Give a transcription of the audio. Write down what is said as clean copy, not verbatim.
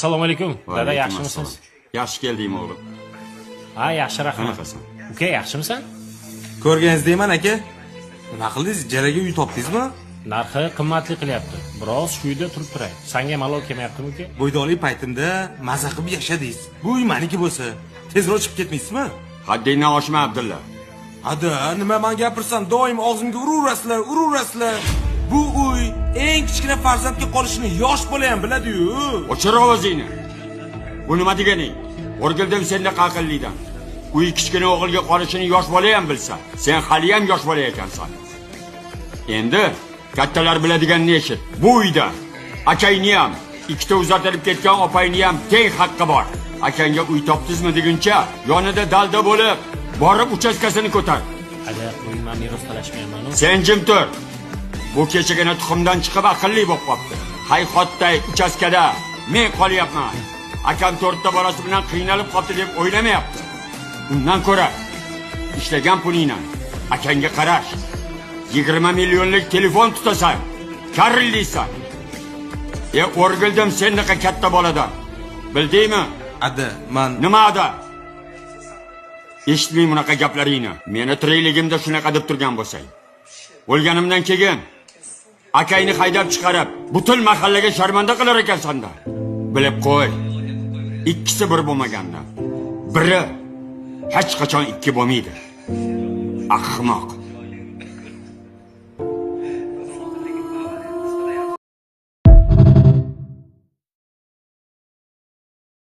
Assalomu alaykum. Dada, yaxshimisiz? Yaxshi keldingmi o'g'lim? Ha, yaxshi, rahmat. Qanaqasan? Uka, yaxshimisan? Ko'rganingizdayman aka. Nima qildingiz? Ijaraga uy topdingizmi? Narxi qimmatli qilyapti. Biroz shu uyda turib turay. Senga malol kelmayaptimi uka? Bo'ydoqlik paytimda maza qilib yashadingiz. Bu uy meniki bo'lsa, tezroq chiqib ketmaysizmi? Haddingdan oshma Abdulla. Ada, nima men gapirsam doim og'zimga uraverasizlar. Bu uy eng kichkina farzandga qolishini yosh bola ham biladi-yu. O'chir ovozingni. Bu nima deganing? O'rgildim senda qaqillikdan. Uy kichkina o'g'ilga qolishini yosh bola ham bilsa, sen hali ham yosh bola ekansan. Endi kattalar biladiganini eshit. Bu uyda akangni ham, ikkita uzatilib ketgan opangni ham teng haqqi bor. Akangga uy topdingizmi deguncha, yonida dalda bo'lib, borib uchastkasini ko'tar. Ada, men meros talashmayman. Sen jim tur. Bu kechagina tuxumdan chiqib aqlli bo'lib qopti. Hayxotday uchaskada men qolyapman. Akam 4 ta bolasi bilan qiynalib qopti deb o'ylamayapti. Undan ko'ra ishlagan pulingdan akangga qarash. 20 millionlik telefon tutasan, karrillaysan. O'rgildim sendaqa katta boladan. Bildingmi? Ada, men Nima ada? Eshitmay bunaqa gaplaringni. Meni tirikligimda shunaqa deb turgan bo'lsang. O'lganimdan keyin akangni haydab chiqarib, butun mahallaga sharmanda qilar ekansan-da. Bilib qo'y. Ikkisi bir bo'lmaganda, biri hech qachon ikki bo'lmaydi. Ahmoq.